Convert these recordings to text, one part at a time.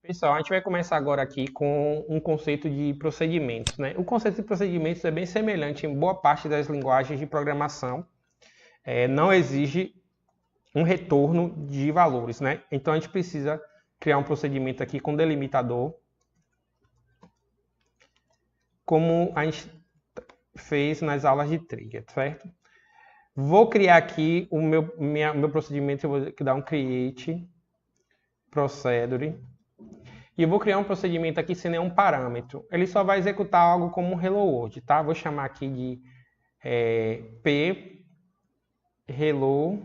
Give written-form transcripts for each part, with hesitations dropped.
Pessoal, a gente vai começar agora aqui com um conceito de procedimentos, né? O conceito de procedimentos é bem semelhante em boa parte das linguagens de programação. Não exige um retorno de valores, né? Então a gente precisa criar um procedimento aqui com delimitador, como a gente fez nas aulas de trigger, certo? Vou criar aqui o meu procedimento, eu vou dar um create procedure. E eu vou criar um procedimento aqui sem nenhum parâmetro. Ele só vai executar algo como um hello world, tá? Vou chamar aqui de p hello.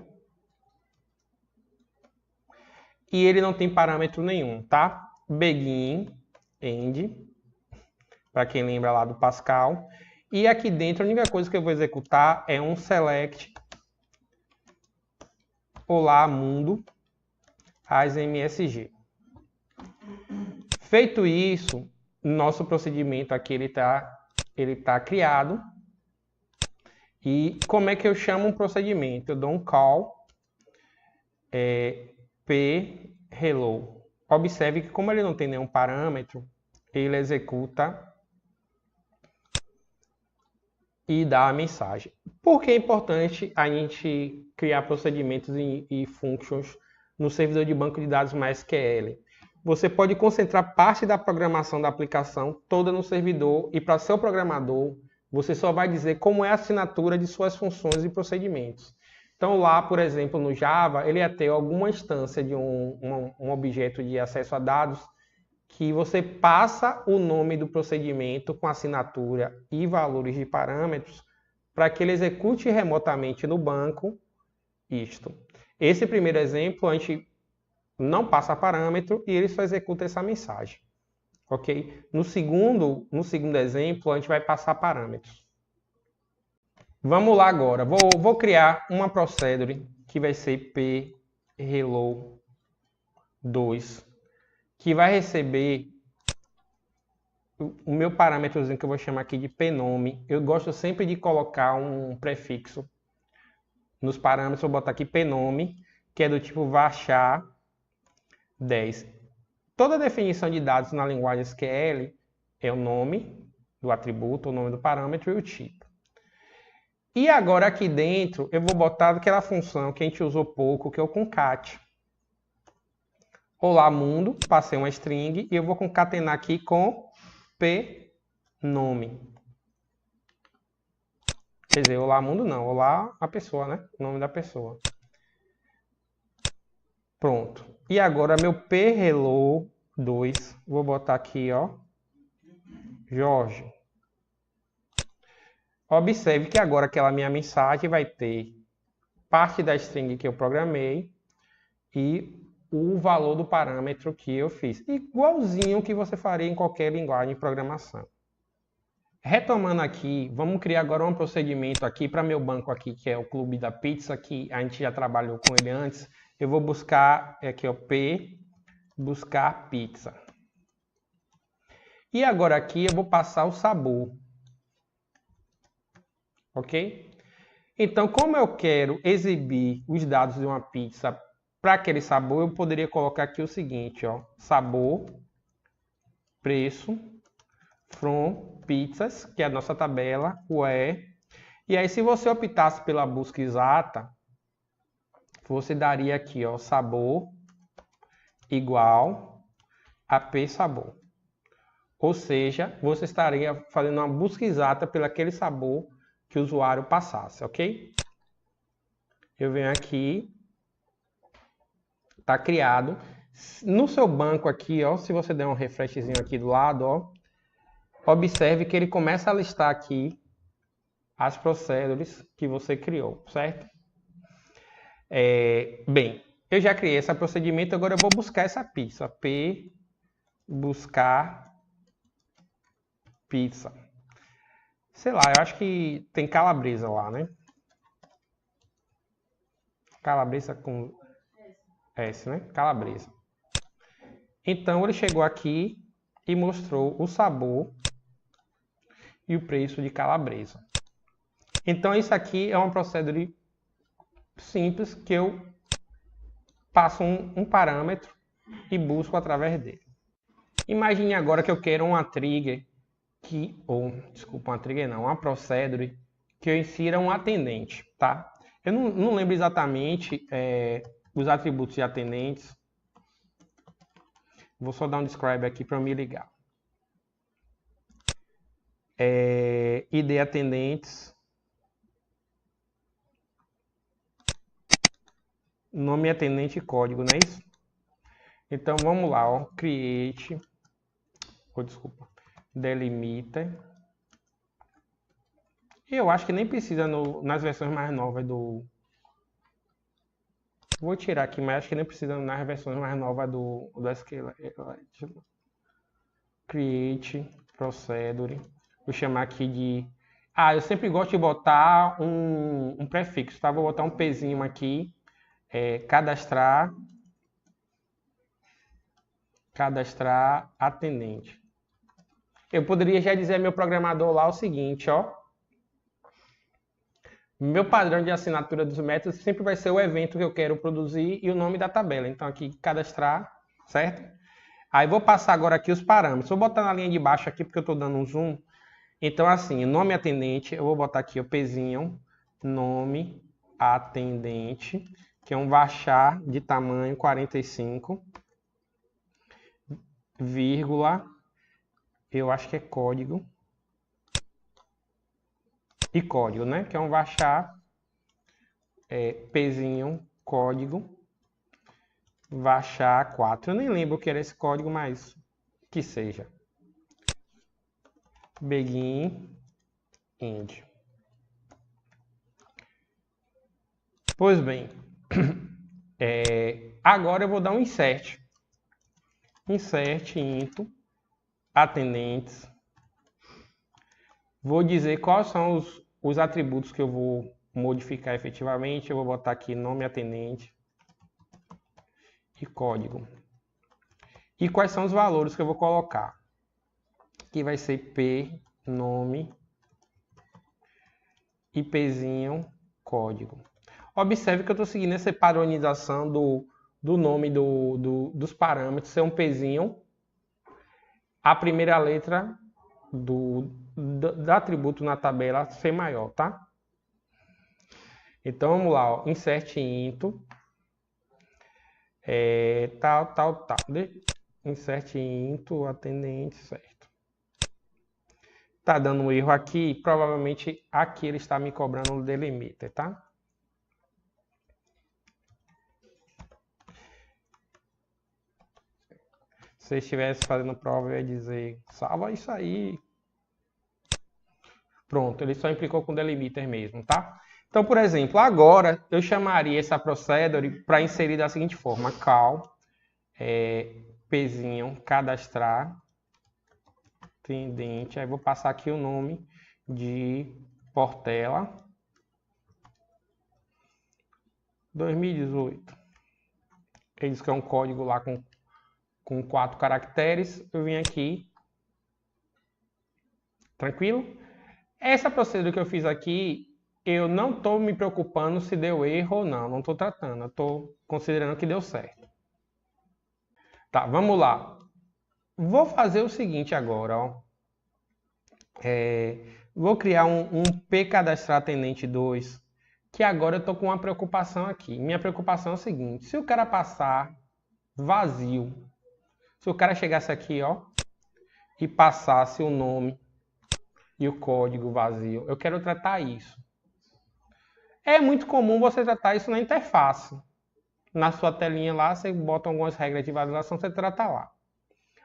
E ele não tem parâmetro nenhum, tá? Begin, end, para quem lembra lá do Pascal. E aqui dentro a única coisa que eu vou executar é um select olá mundo asmsg. Feito isso, nosso procedimento aqui ele tá criado. E como é que eu chamo um procedimento? Eu dou um call p hello. Observe que como ele não tem nenhum parâmetro, ele executa e dá a mensagem. Por que é importante a gente criar procedimentos e functions no servidor de banco de dados MySQL? Você pode concentrar parte da programação da aplicação toda no servidor e para seu programador, você só vai dizer como é a assinatura de suas funções e procedimentos. Então lá, por exemplo, no Java, ele ia ter alguma instância de um objeto de acesso a dados que você passa o nome do procedimento com assinatura e valores de parâmetros para que ele execute remotamente no banco isto. Esse primeiro exemplo, a gente não passa parâmetro e ele só executa essa mensagem. Ok? No segundo exemplo, a gente vai passar parâmetros. Vamos lá agora. Vou criar uma procedure que vai ser p hello 2, que vai receber o meu parâmetrozinho que eu vou chamar aqui de pnome. Eu gosto sempre de colocar um prefixo nos parâmetros. Vou botar aqui pnome, que é do tipo varchar 10. Toda definição de dados na linguagem SQL é o nome do atributo, o nome do parâmetro e o tipo. E agora aqui dentro eu vou botar aquela função que a gente usou pouco, que é o concat. Olá mundo, passei uma string e eu vou concatenar aqui com pnome. Quer dizer, olá mundo não, olá a pessoa, né? O nome da pessoa. Pronto. E agora meu p hello 2, vou botar aqui, ó, Jorge. Observe que agora aquela minha mensagem vai ter parte da string que eu programei e o valor do parâmetro que eu fiz. Igualzinho que você faria em qualquer linguagem de programação. Retomando aqui, vamos criar agora um procedimento aqui para meu banco aqui, que é o Clube da Pizza, que a gente já trabalhou com ele antes. Eu vou buscar aqui o p, buscar pizza. E agora aqui eu vou passar o sabor. Ok? Então, como eu quero exibir os dados de uma pizza para aquele sabor, eu poderia colocar aqui o seguinte, ó, sabor, preço, from pizzas, que é a nossa tabela, where. E aí, se você optasse pela busca exata, você daria aqui, ó, sabor igual a p sabor. Ou seja, você estaria fazendo uma busca exata pelo aquele sabor que o usuário passasse, ok? Eu venho aqui, está criado. No seu banco aqui, ó, se você der um refreshzinho aqui do lado, ó, observe que ele começa a listar aqui as procedures que você criou, certo? Bem, eu já criei esse procedimento, agora eu vou buscar essa pizza. P, buscar pizza. Sei lá, eu acho que tem calabresa lá, né? Calabresa com S, né? Calabresa. Então, ele chegou aqui e mostrou o sabor e o preço de calabresa. Então, isso aqui é uma procedure simples que eu passo um parâmetro e busco através dele. Imagine agora que eu quero uma trigger uma trigger não, uma procedure que eu insira um atendente, tá? Eu não lembro exatamente os atributos de atendentes. Vou só dar um describe aqui para me ligar. ID atendentes, nome atendente e código, não é isso? Então vamos lá, ó, create, delimiter. Eu acho que nem precisa nas versões mais novas do... Vou tirar aqui, mas acho que nem precisa nas versões mais novas do SQLite. Create, procedure. Vou chamar aqui de... eu sempre gosto de botar um prefixo, tá? Vou botar um Pzinho aqui. Cadastrar atendente. Eu poderia já dizer ao meu programador lá o seguinte, ó. Meu padrão de assinatura dos métodos sempre vai ser o evento que eu quero produzir e o nome da tabela. Então aqui, cadastrar, certo? Aí vou passar agora aqui os parâmetros. Vou botar na linha de baixo aqui porque eu estou dando um zoom. Então assim, nome atendente, eu vou botar aqui o Pzinho, nome atendente, que é um varchar de tamanho 45, vírgula, eu acho que é código, e código, né? Que é um varchar, Pzinho, código, varchar 4. Eu nem lembro o que era esse código, mas que seja. Begin, end. Pois bem, agora eu vou dar um insert. Insert into atendentes. Vou dizer quais são os atributos que eu vou modificar efetivamente. Eu vou botar aqui nome atendente e código. E quais são os valores que eu vou colocar? Aqui vai ser P, nome, e Pzinho, código. Observe que eu estou seguindo essa padronização do nome dos parâmetros ser um Pzinho, a primeira letra do atributo na tabela ser maior, tá? Então vamos lá, ó, insert into, tal. Insert into atendente, certo. Tá dando um erro aqui, provavelmente aqui ele está me cobrando o delimiter, tá? Se eu estivesse fazendo prova, eu ia dizer, salva isso aí. Pronto, ele só implicou com delimiter mesmo, tá? Então, por exemplo, agora eu chamaria essa procedure para inserir da seguinte forma, call, Pzinho, cadastrar, atendente, aí vou passar aqui o nome de Portela 2018. Ele diz que é um código lá com 4 caracteres. Eu vim aqui. Tranquilo? Essa procedura que eu fiz aqui, eu não estou me preocupando se deu erro ou não. Não estou tratando. Eu estou considerando que deu certo. Tá, vamos lá. Vou fazer o seguinte agora, ó. Vou criar um pcadastrar atendente 2, que agora eu estou com uma preocupação aqui. Minha preocupação é o seguinte, se o cara passar vazio, se o cara chegasse aqui, ó, e passasse o nome e o código vazio, eu quero tratar isso. É muito comum você tratar isso na interface. Na sua telinha lá, você bota algumas regras de validação, você trata lá.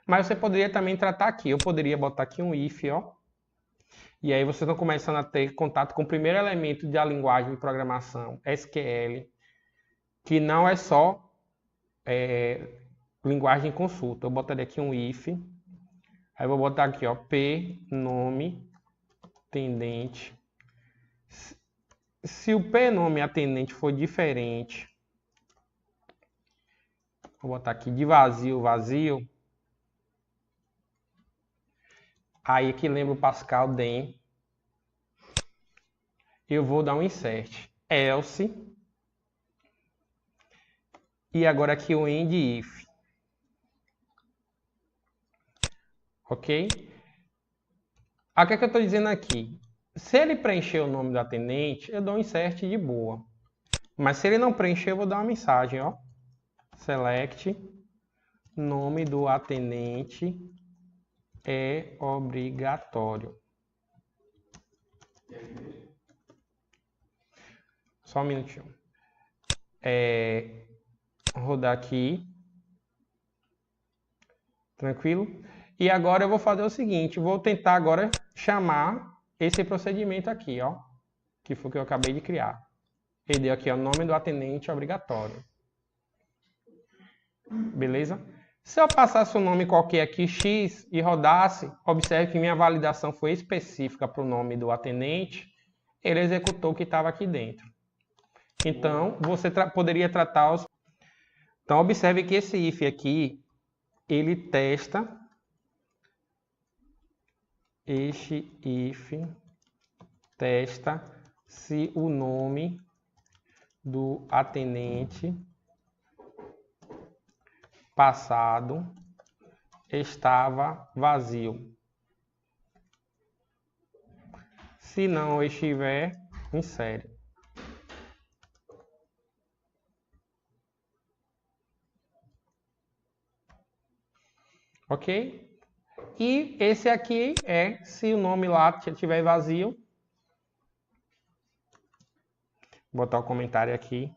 Mas você poderia também tratar aqui. Eu poderia botar aqui um if, ó. E aí vocês estão começando a ter contato com o primeiro elemento da linguagem de programação, SQL, que não é só linguagem consulta. Eu botaria aqui um if, aí eu vou botar aqui, ó, p, nome, atendente. Se o p, nome, atendente for diferente, vou botar aqui de vazio, vazio. Aí aqui lembra o Pascal DEM. Eu vou dar um insert. Else. E agora aqui o end if. Ok? O que é que eu estou dizendo aqui? Se ele preencher o nome do atendente, eu dou um insert de boa. Mas se ele não preencher, eu vou dar uma mensagem, ó. Select, nome do atendente é obrigatório. Só um minutinho. Rodar aqui. Tranquilo? E agora eu vou fazer o seguinte, vou tentar agora chamar esse procedimento aqui, ó, que foi o que eu acabei de criar. Ele deu aqui o nome do atendente obrigatório. Beleza? Se eu passasse um nome qualquer aqui, X, e rodasse, observe que minha validação foi específica para o nome do atendente, ele executou o que estava aqui dentro. Então, você poderia tratar os... Então, observe que esse if aqui, ele testa... Este if testa se o nome do atendente passado estava vazio. Se não estiver, insere. Ok? E esse aqui é se o nome lá estiver vazio. Vou botar o comentário aqui.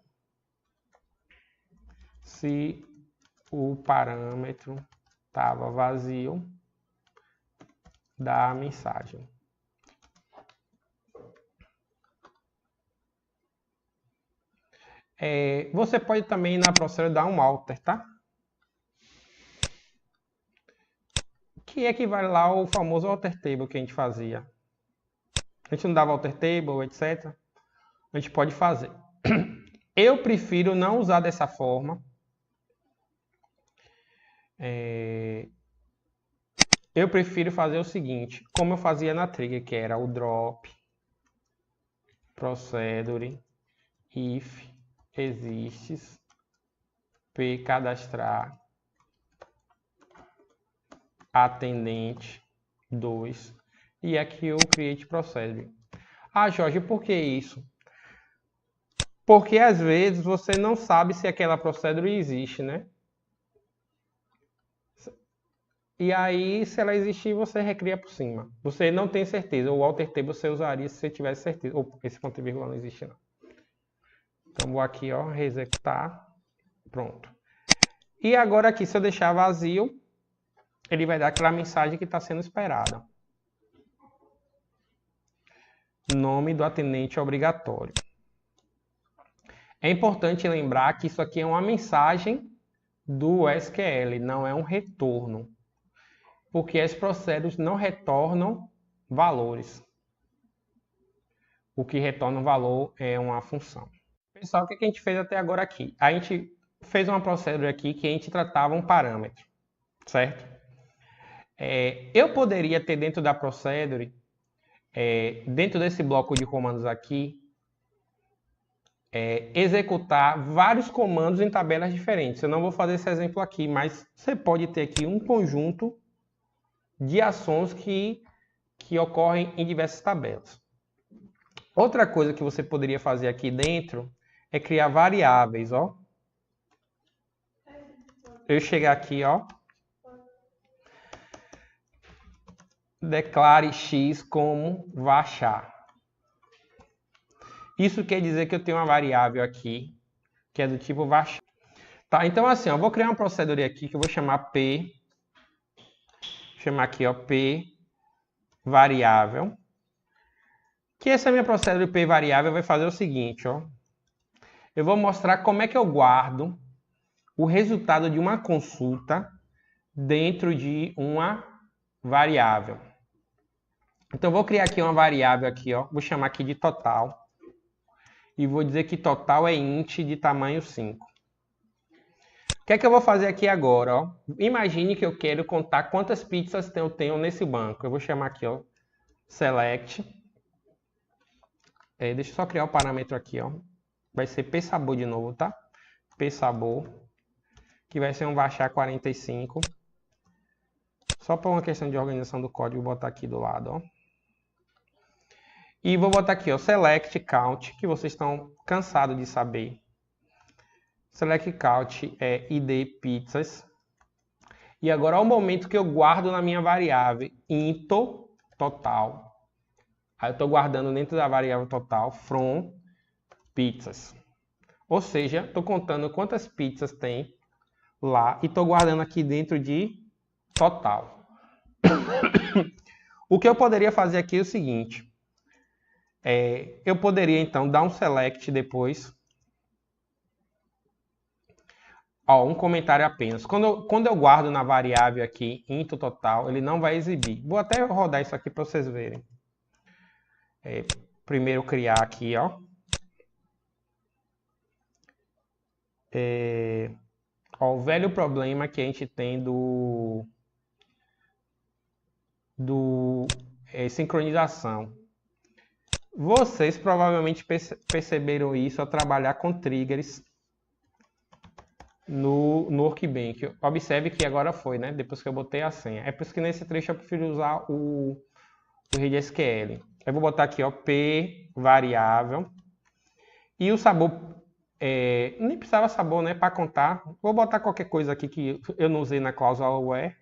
Se o parâmetro estava vazio, dá a mensagem. Você pode também na procedure dar um alter, tá? Que equivale lá ao famoso alter table que a gente fazia. A gente não dava alter table, etc. A gente pode fazer. Eu prefiro não usar dessa forma. Eu prefiro fazer o seguinte, como eu fazia na trigger, que era o drop, procedure, if, exists, p cadastrar, atendente 2 e aqui o create procedure. Ah, Jorge, por que isso? Porque às vezes você não sabe se aquela procedure existe, né? E aí, se ela existir, você recria por cima. Você não tem certeza. O alter table você usaria se você tivesse certeza. Ou esse ponto e vírgula não existe, não. Então, vou aqui, ó, reexecutar. Pronto. E agora aqui, se eu deixar vazio, ele vai dar aquela mensagem que está sendo esperada. Nome do atendente obrigatório. É importante lembrar que isso aqui é uma mensagem do SQL, não é um retorno. Porque as procedures não retornam valores. O que retorna o valor é uma função. Pessoal, o que a gente fez até agora aqui? A gente fez uma procedure aqui que a gente tratava um parâmetro, certo? Eu poderia ter dentro da procedure, dentro desse bloco de comandos aqui, executar vários comandos em tabelas diferentes. Eu não vou fazer esse exemplo aqui, mas você pode ter aqui um conjunto de ações que ocorrem em diversas tabelas. Outra coisa que você poderia fazer aqui dentro é criar variáveis, ó. Eu chegar aqui, ó. Declare x como varchar. Isso quer dizer que eu tenho uma variável aqui, que é do tipo varchar. Tá, então assim, ó, eu vou criar uma procedure aqui que eu vou chamar p. Vou chamar aqui, ó, p variável. Que essa minha procedure p variável vai fazer o seguinte, ó. Eu vou mostrar como é que eu guardo o resultado de uma consulta dentro de uma variável. Então, eu vou criar aqui uma variável aqui, ó. Vou chamar aqui de total. E vou dizer que total é int de tamanho 5. O que é que eu vou fazer aqui agora, ó? Imagine que eu quero contar quantas pizzas eu tenho nesse banco. Eu vou chamar aqui, ó, select. Deixa eu só criar o parâmetro aqui, ó. Vai ser psabor de novo, tá? Psabor. Que vai ser um varchar 45. Só para uma questão de organização do código, vou botar aqui do lado, ó. E vou botar aqui, ó, select count, que vocês estão cansados de saber. Select count é id pizzas. E agora é o momento que eu guardo na minha variável into total. Aí eu estou guardando dentro da variável total from pizzas. Ou seja, estou contando quantas pizzas tem lá e estou guardando aqui dentro de total. O que eu poderia fazer aqui é o seguinte. Eu poderia então dar um select depois. Ó, um comentário apenas. Quando eu guardo na variável aqui, into total, ele não vai exibir. Vou até rodar isso aqui para vocês verem. Primeiro criar aqui, ó. Ó, o velho problema que a gente tem do sincronização. Vocês provavelmente perceberam isso ao trabalhar com triggers no Workbench. Observe que agora foi, né? Depois que eu botei a senha. É por isso que nesse trecho eu prefiro usar o read.sql. Eu vou botar aqui, ó, p variável. E o sabor, nem precisava sabor, né? Para contar. Vou botar qualquer coisa aqui que eu não usei na cláusula where.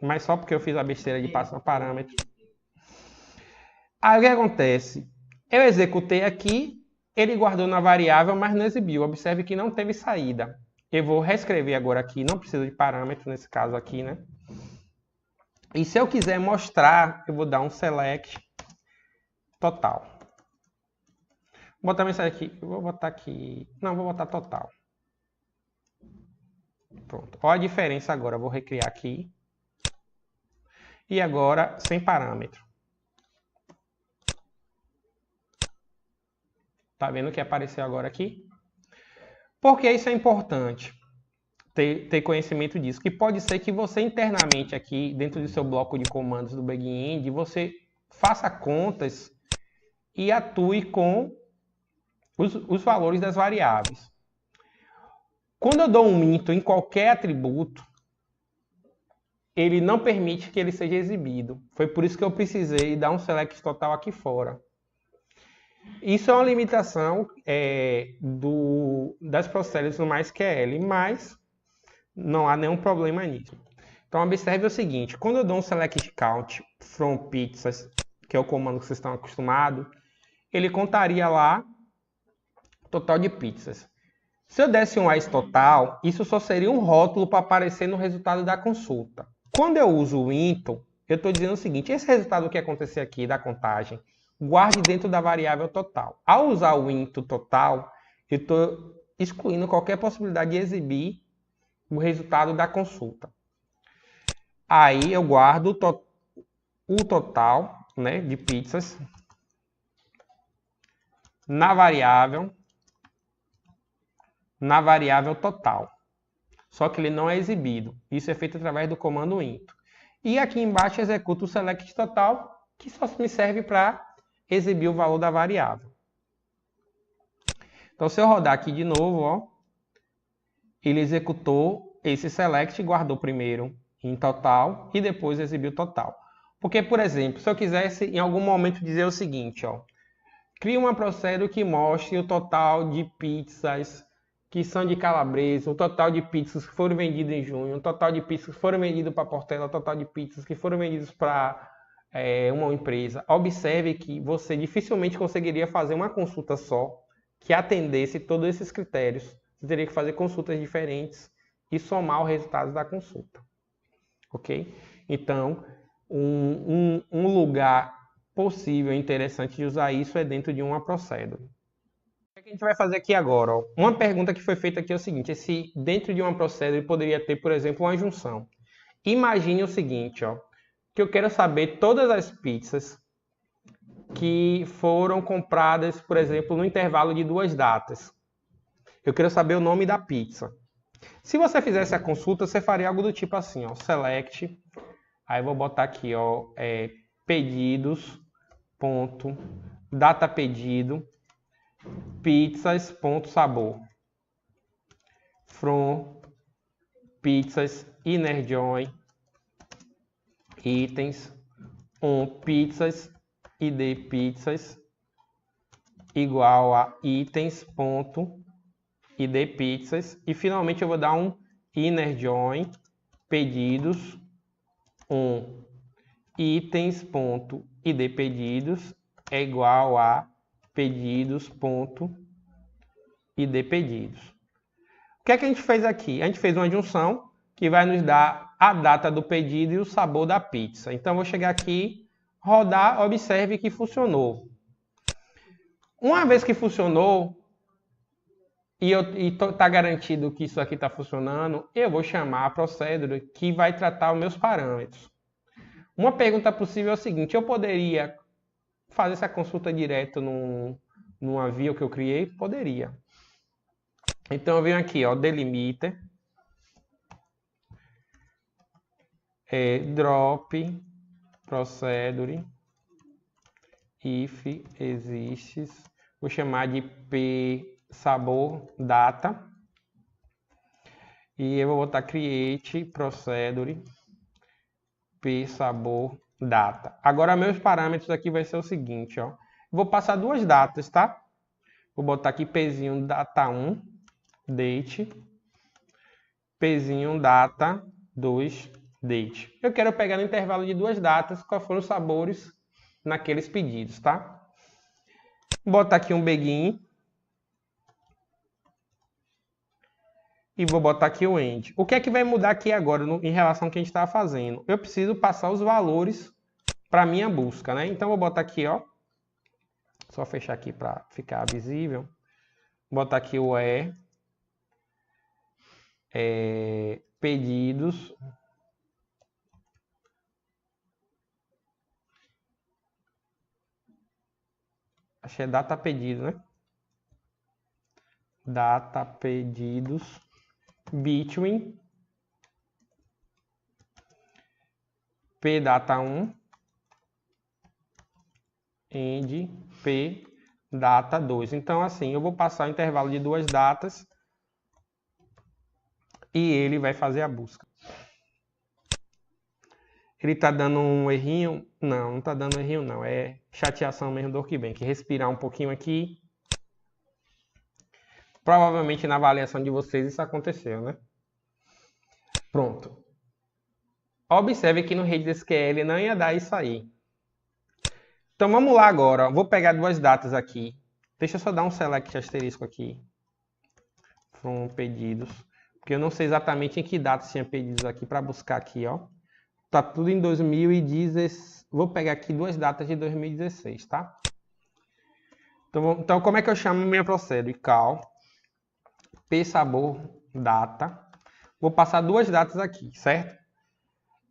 Mas só porque eu fiz a besteira de passar um parâmetro. Aí o que acontece? Eu executei aqui, ele guardou na variável, mas não exibiu. Observe que não teve saída. Eu vou reescrever agora aqui, não precisa de parâmetro nesse caso aqui, né? E se eu quiser mostrar, eu vou dar um select total. Vou botar mensagem aqui, eu vou botar aqui, não, vou botar total. Pronto. Olha a diferença agora, eu vou recriar aqui. E agora, sem parâmetro. Tá vendo o que apareceu agora aqui? Por que isso é importante? Ter conhecimento disso. Que pode ser que você internamente aqui, dentro do seu bloco de comandos do back-end, você faça contas e atue com os valores das variáveis. Quando eu dou um into em qualquer atributo, ele não permite que ele seja exibido. Foi por isso que eu precisei dar um select total aqui fora. Isso é uma limitação das processos no MySQL, mas não há nenhum problema nisso. Então, observe o seguinte, quando eu dou um select count from pizzas, que é o comando que vocês estão acostumados, ele contaria lá o total de pizzas. Se eu desse um as total, isso só seria um rótulo para aparecer no resultado da consulta. Quando eu uso o into, eu estou dizendo o seguinte, esse resultado que acontecer aqui da contagem, guarde dentro da variável total. Ao usar o into total, eu estou excluindo qualquer possibilidade de exibir o resultado da consulta. Aí eu guardo o total, né, de pizzas na variável total. Só que ele não é exibido. Isso é feito através do comando into. E aqui embaixo executo o select total, que só me serve para exibir o valor da variável. Então, se eu rodar aqui de novo, ó, ele executou esse select, guardou primeiro em total e depois exibiu total. Porque, por exemplo, se eu quisesse em algum momento dizer o seguinte, ó, cria uma procedure que mostre o total de pizzas que são de calabresa, o total de pizzas que foram vendidas em junho, o total de pizzas que foram vendidas para Portela, o total de pizzas que foram vendidas para uma empresa. Observe que você dificilmente conseguiria fazer uma consulta só que atendesse todos esses critérios. Você teria que fazer consultas diferentes e somar os resultados da consulta. Ok? Então, um lugar possível e interessante de usar isso é dentro de uma procedure. O que a gente vai fazer aqui agora? Ó? Uma pergunta que foi feita aqui é o seguinte, se dentro de uma procedure poderia ter, por exemplo, uma junção. Imagine o seguinte, ó, que eu quero saber todas as pizzas que foram compradas, por exemplo, no intervalo de 2 datas. Eu quero saber o nome da pizza. Se você fizesse a consulta, você faria algo do tipo assim, ó, select, aí eu vou botar aqui, ó, pedidos, ponto, data pedido, pizzas, ponto, sabor, from, pizzas, inner join, itens, pizzas, id pizzas, igual a itens.id pizzas. E finalmente eu vou dar um inner join pedidos, itens.id pedidos é igual a pedidos.id pedidos. O que é que a gente fez aqui? A gente fez uma junção que vai nos dar a data do pedido e o sabor da pizza. Então, eu vou chegar aqui, rodar, observe que funcionou. Uma vez que funcionou, e está garantido que isso aqui está funcionando, eu vou chamar a procedure que vai tratar os meus parâmetros. Uma pergunta possível é o seguinte: eu poderia fazer essa consulta direto numa view que eu criei? Poderia. Então eu venho aqui, ó, delimiter, drop procedure if exists, vou chamar de p sabor data e eu vou botar create procedure p sabor data. Agora meus parâmetros aqui vai ser o seguinte, ó, vou passar duas datas, tá? Vou botar aqui pzinho data 1 date, pzinho data 2 date. Eu quero pegar no intervalo de duas datas quais foram os sabores naqueles pedidos, tá? Vou botar aqui um begin e vou botar aqui o end. O que é que vai mudar aqui agora em relação ao que a gente estava fazendo? Eu preciso passar os valores para minha busca, né? Então vou botar aqui, ó, só fechar aqui para ficar visível. Vou botar aqui o pedidos acho que é data pedido, né? Data pedidos between p data 1 and p data 2. Então assim, eu vou passar o intervalo de duas datas e ele vai fazer a busca. Ele está dando um errinho? Não, não está dando errinho não. É chateação mesmo do Workbench. Respirar um pouquinho aqui. Provavelmente na avaliação de vocês isso aconteceu, né? Pronto. Observe que no RedSQL não ia dar isso aí. Então vamos lá agora. Vou pegar duas datas aqui. Deixa eu só dar um select asterisco aqui. From pedidos. Porque eu não sei exatamente em que data tinha pedidos aqui para buscar aqui, ó. Tá tudo em 2016. Vou pegar aqui duas datas de 2016, tá? Então como é que eu chamo minha procedure? Call p sabor data. Vou passar duas datas aqui, certo?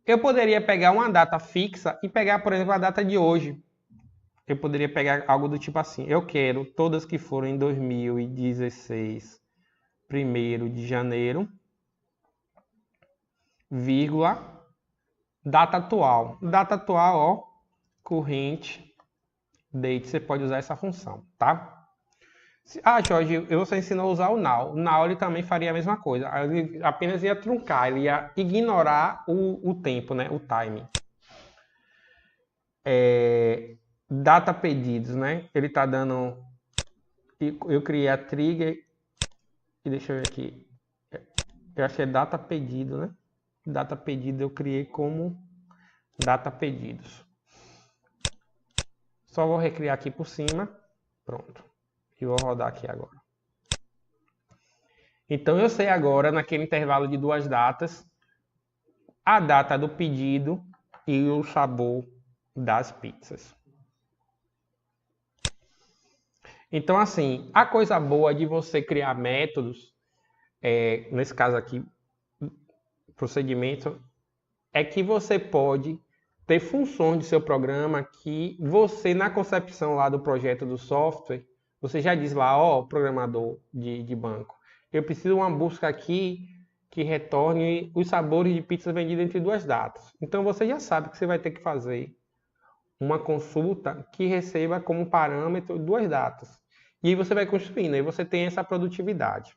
Eu poderia pegar uma data fixa e pegar, por exemplo, a data de hoje. Eu poderia pegar algo do tipo assim. Eu quero todas que foram em 2016, 1º de janeiro, vírgula, data atual. Data atual, ó, current date. Você pode usar essa função, tá? Ah, Jorge, você ensinou a usar o now. O now ele também faria a mesma coisa. Ele apenas ia truncar, ele ia ignorar o tempo, né? O time. Data pedidos, né? Ele tá dando... Eu criei a trigger e deixa eu ver aqui. Eu acho que é data pedido, né? Data pedido eu criei como data pedidos. Só vou recriar aqui por cima. Pronto. E vou rodar aqui agora. Então eu sei agora, naquele intervalo de duas datas, a data do pedido e o sabor das pizzas. Então assim, a coisa boa de você criar métodos, nesse caso aqui, procedimento, é que você pode ter funções de seu programa que você, na concepção lá do projeto do software, você já diz lá, ó, programador de banco, eu preciso de uma busca aqui que retorne os sabores de pizza vendidas entre duas datas. Então você já sabe que você vai ter que fazer uma consulta que receba como parâmetro duas datas. E aí você vai construindo, aí você tem essa produtividade.